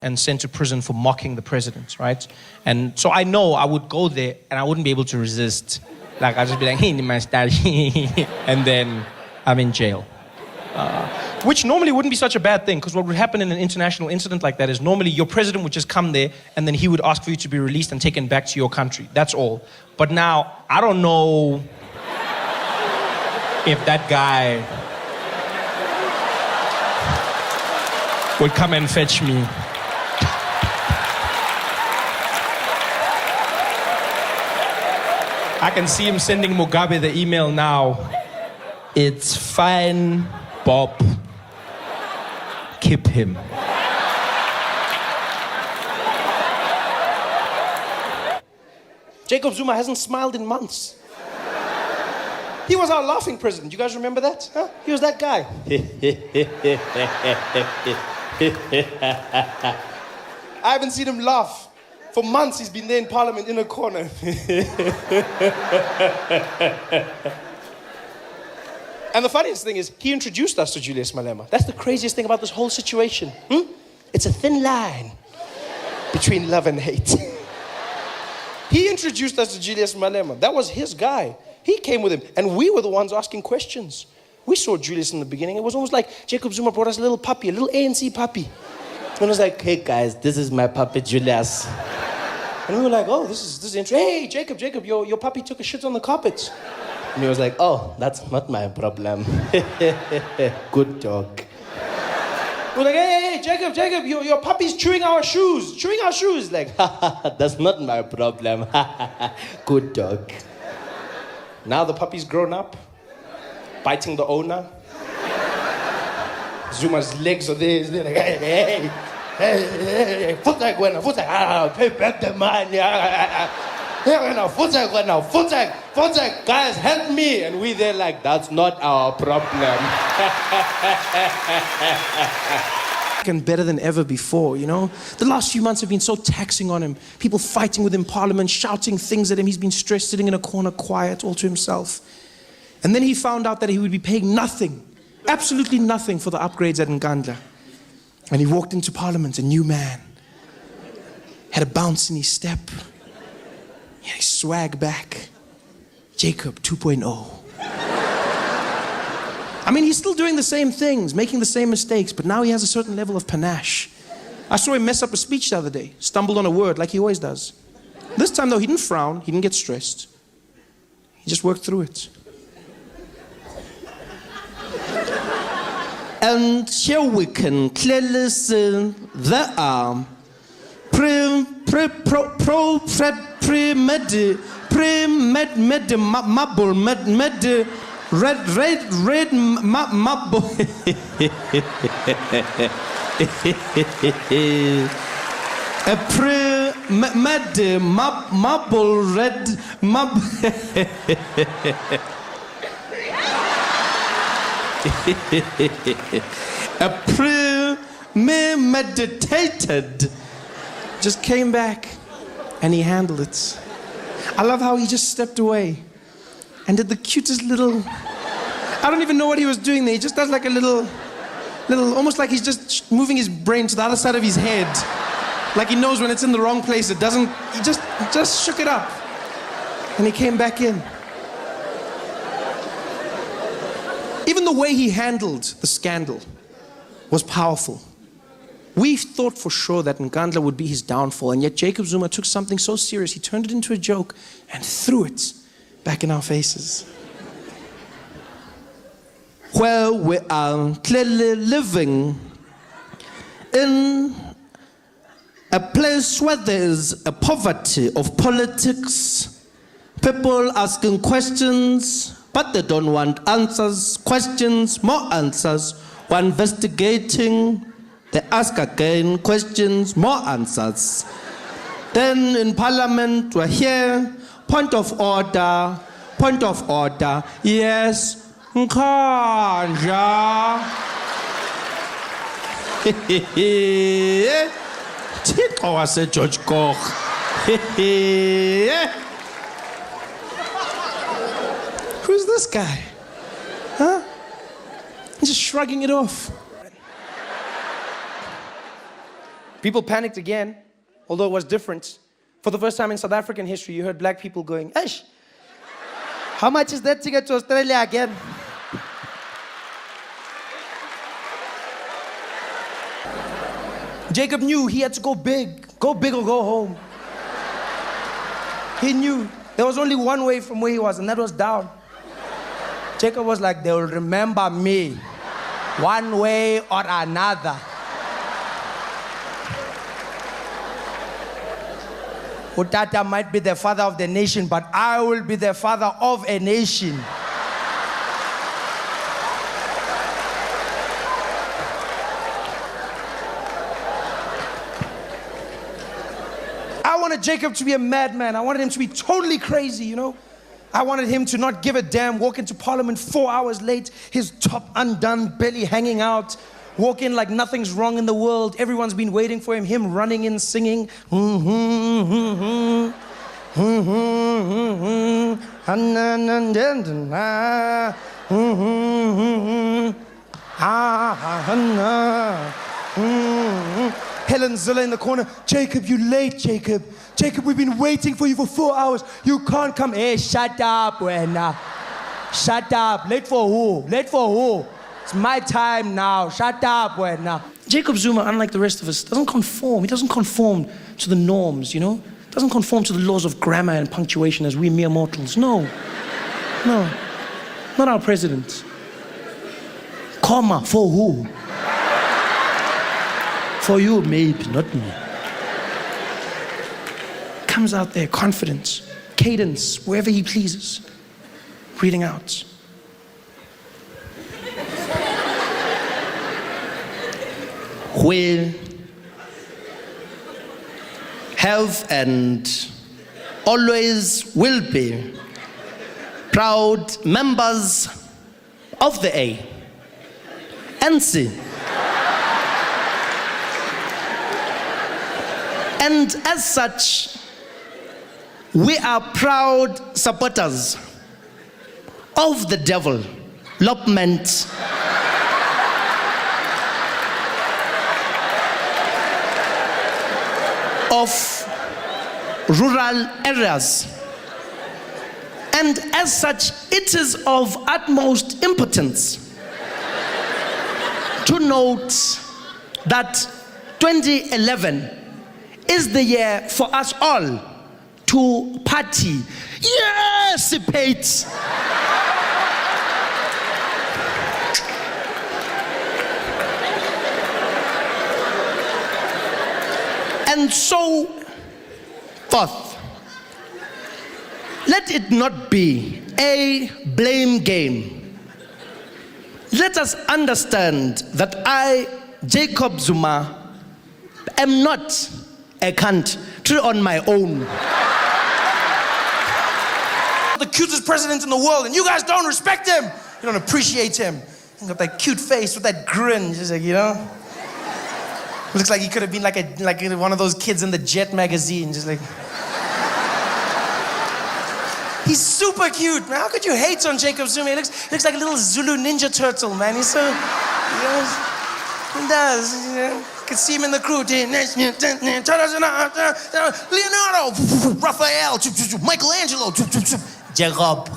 and sent to prison for mocking the president, right? And so I know I would go there and I wouldn't be able to resist. Like, I'd just be like, hey, my style, and then I'm in jail. Which normally wouldn't be such a bad thing, because what would happen in an international incident like that is normally your president would just come there and then he would ask for you to be released and taken back to your country. That's all. But now, I don't know if that guy would come and fetch me. I can see him sending Mugabe the email now. It's fine, Bob. Keep him. Jacob Zuma hasn't smiled in months. He was our laughing president. You guys remember that? Huh? He was that guy. I haven't seen him laugh. For months, he's been there in Parliament in a corner. And the funniest thing is, he introduced us to Julius Malema. That's the craziest thing about this whole situation. It's a thin line between love and hate. He introduced us to Julius Malema. That was his guy. He came with him, and we were the ones asking questions. We saw Julius in the beginning. It was almost like Jacob Zuma brought us a little puppy, a little ANC puppy. And it was like, hey guys, this is my puppy Julius. And we were like, oh, this is interesting. Hey, Jacob, your puppy took a shit on the carpet. And he was like, oh, that's not my problem. Good dog. We're like, hey, Jacob, your puppy's chewing our shoes. Like, that's not my problem. Good dog. Now the puppy's grown up, biting the owner. Zuma's legs are there. They're like, hey, Futek, pay back the money. Futek, guys, help me. And we there like, that's not our problem. And better than ever before, you know? The last few months have been so taxing on him. People fighting with him in Parliament, shouting things at him. He's been stressed, sitting in a corner, quiet, all to himself. And then he found out that he would be paying nothing, absolutely nothing for the upgrades at Nkandla. And he walked into Parliament, a new man. Had a bounce in his step. Yeah, he swag back. Jacob 2.0. I mean, he's still doing the same things, making the same mistakes, but now he has a certain level of panache. I saw him mess up a speech the other day, stumbled on a word like he always does. This time, though, he didn't frown, he didn't get stressed. He just worked through it. And here we can clearly see there are red marble. A marble red marble. A premeditated. Just came back and he handled it. I love how he just stepped away and did the cutest little, I don't even know what he was doing there. He just does like a little, almost like he's just moving his brain to the other side of his head. Like he knows when it's in the wrong place, it doesn't, he just shook it up. And he came back in. Even the way he handled the scandal was powerful. We thought for sure that Nkandla would be his downfall, and yet Jacob Zuma took something so serious, he turned it into a joke and threw it back in our faces. Well, we are clearly living in a place where there is a poverty of politics, people asking questions, but they don't want answers, questions, more answers. We're investigating, they ask again, questions, more answers. Then in Parliament, we're here, point of order, yes, Nkandla. Tiko wase George Koch. Who's this guy? Huh? He's just shrugging it off. People panicked again, although it was different. For the first time in South African history, you heard black people going, "Eish, how much is that ticket to Australia again?" Jacob knew he had to go big or go home. He knew there was only one way from where he was, and that was down. Jacob was like, "They will remember me one way or another." Utata might be the father of the nation, but I will be the father of a nation. I wanted Jacob to be a madman. I wanted him to be totally crazy, you know? I wanted him to not give a damn, walk into Parliament 4 hours late, his top undone, belly hanging out, walk in like nothing's wrong in the world. Everyone's been waiting for him running in, singing. Helen Zilla in the corner. "Jacob, you late, Jacob. Jacob, we've been waiting for you for 4 hours. You can't come." "Hey, shut up, Wena. Shut up. Late for who? Late for who? It's my time now. Shut up, Wena." Jacob Zuma, unlike the rest of us, doesn't conform. He doesn't conform to the norms, you know? Doesn't conform to the laws of grammar and punctuation as we mere mortals. No. No. Not our president. Comma, for who? For you, maybe, not me. Comes out there, confidence, cadence, wherever he pleases, reading out. We have and always will be proud members of the ANC. And as such, we are proud supporters of the development of rural areas. And as such, it is of utmost importance to note that 2011 is the year for us all to participate and so forth. Let it not be a blame game. Let us understand that I, Jacob Zuma, am not a country on my own. The cutest president in the world, and you guys don't respect him. You don't appreciate him. He's got that cute face with that grin, just like, you know. Looks like he could have been like one of those kids in the Jet magazine, just like. He's super cute, man. How could you hate on Jacob Zuma? He looks like a little Zulu Ninja Turtle, man. He's so, you know, he does, you know. You can see him in the crew. Leonardo, Raphael, Michelangelo, Jacob,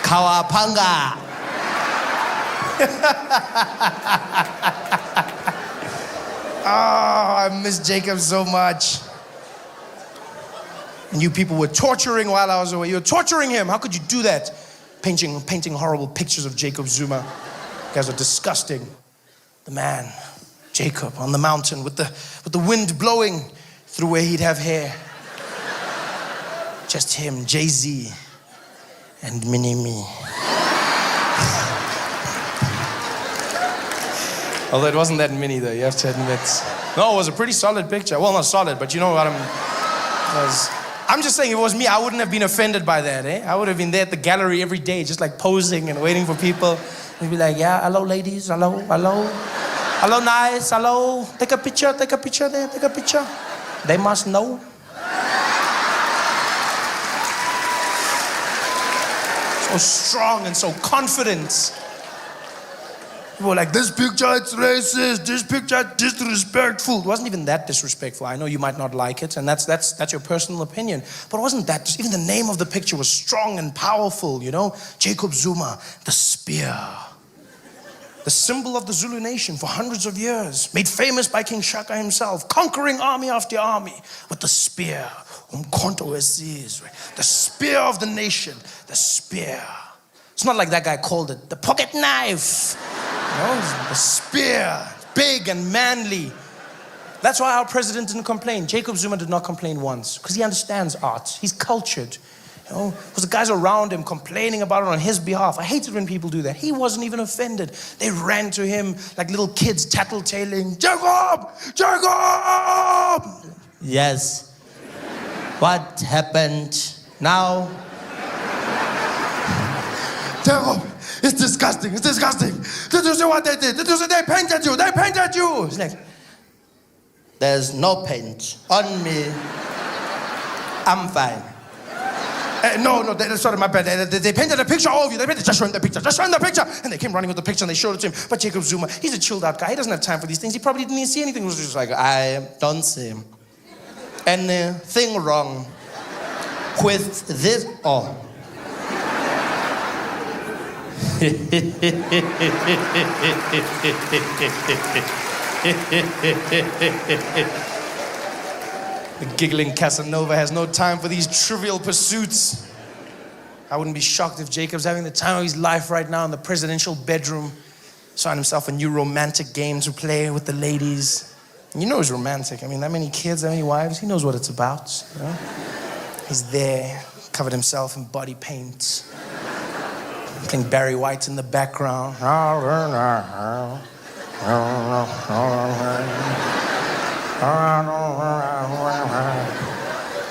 Kawapanga. Oh, I miss Jacob so much. And you people were torturing while I was away. You were torturing him. How could you do that? Painting horrible pictures of Jacob Zuma. You guys are disgusting. The man, Jacob, on the mountain with the wind blowing through where he'd have hair. Just him, Jay-Z, and Mini-Me. Although it wasn't that mini though, you have to admit. No, it was a pretty solid picture. Well, not solid, but you know what I'm just saying, if it was me, I wouldn't have been offended by that, eh? I would have been there at the gallery every day, just like posing and waiting for people. We'd be like, "Yeah, hello ladies, hello, hello. Hello nice, hello. Take a picture there, take a picture. They must know." So strong and so confident. People were like, this picture, it's racist. This picture, disrespectful. It wasn't even that disrespectful. I know you might not like it, and that's your personal opinion. But it wasn't that. Even the name of the picture was strong and powerful, you know? Jacob Zuma, the spear. The symbol of the Zulu nation for hundreds of years. Made famous by King Shaka himself. Conquering army after army with the spear. The spear of the nation. The spear. It's not like that guy called it the pocket knife. No, the spear, big and manly. That's why our president didn't complain. Jacob Zuma did not complain once, because he understands art. He's cultured. You know, because the guys around him complaining about it on his behalf. I hate it when people do that. He wasn't even offended. They ran to him like little kids tattletaling. Jacob! Jacob! Yes. What happened now? Jacob, it's disgusting. It's disgusting. Did you see what they did? Did you see they painted you? They painted you. He's like, there's no paint on me. I'm fine. No, sorry, my bad. They painted a picture of you. They painted, just show him the picture. Just show him the picture. And they came running with the picture and they showed it to him. But Jacob Zuma, he's a chilled out guy. He doesn't have time for these things. He probably didn't even see anything. He was just like, I don't see anything wrong with this. Oh. The giggling Casanova has no time for these trivial pursuits. I wouldn't be shocked if Jacob's having the time of his life right now in the presidential bedroom. Find himself a new romantic game to play with the ladies. And you know he's romantic. I mean, that many kids, that many wives, he knows what it's about. You know? He's there, covered himself in body paint. Playing Barry White in the background.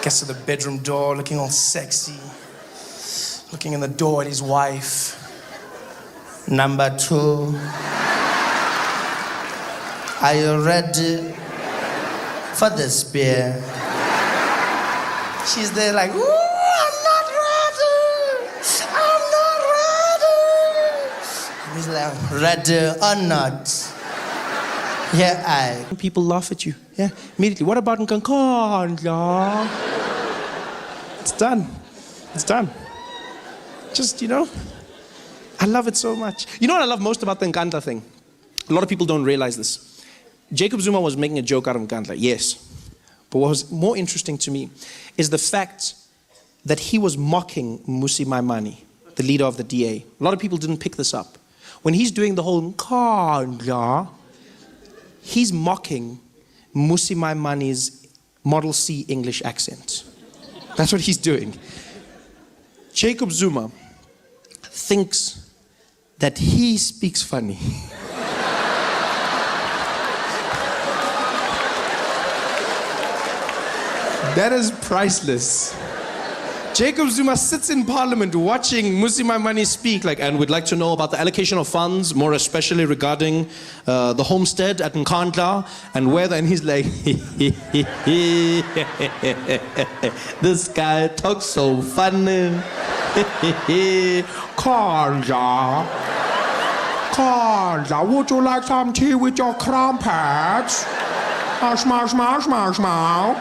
Gets to the bedroom door looking all sexy. Looking in the door at his wife. Number 2. Are you ready for the spear? She's there like, ooh, I'm not ready. I'm not ready. He's like, ready or not? Here I. People laugh at you. Yeah, immediately. What about Nkandla? It's done. It's done. Just, you know, I love it so much. You know what I love most about the Nkandla thing? A lot of people don't realize this. Jacob Zuma was making a joke out of Nkandla, yes. But what was more interesting to me is the fact that he was mocking Mmusi Maimane, the leader of the DA. A lot of people didn't pick this up. When he's doing the whole Nkandla, he's mocking Mmusi Maimane's Model C English accent. That's what he's doing. Jacob Zuma thinks that he speaks funny. That is priceless. Jacob Zuma sits in parliament watching Mmusi Maimane speak, like, and we'd like to know about the allocation of funds, more especially regarding the homestead at Nkandla, and whether, and he's like, this guy talks so funny. Nkandla, would you like some tea with your crumpets? Marshmallow.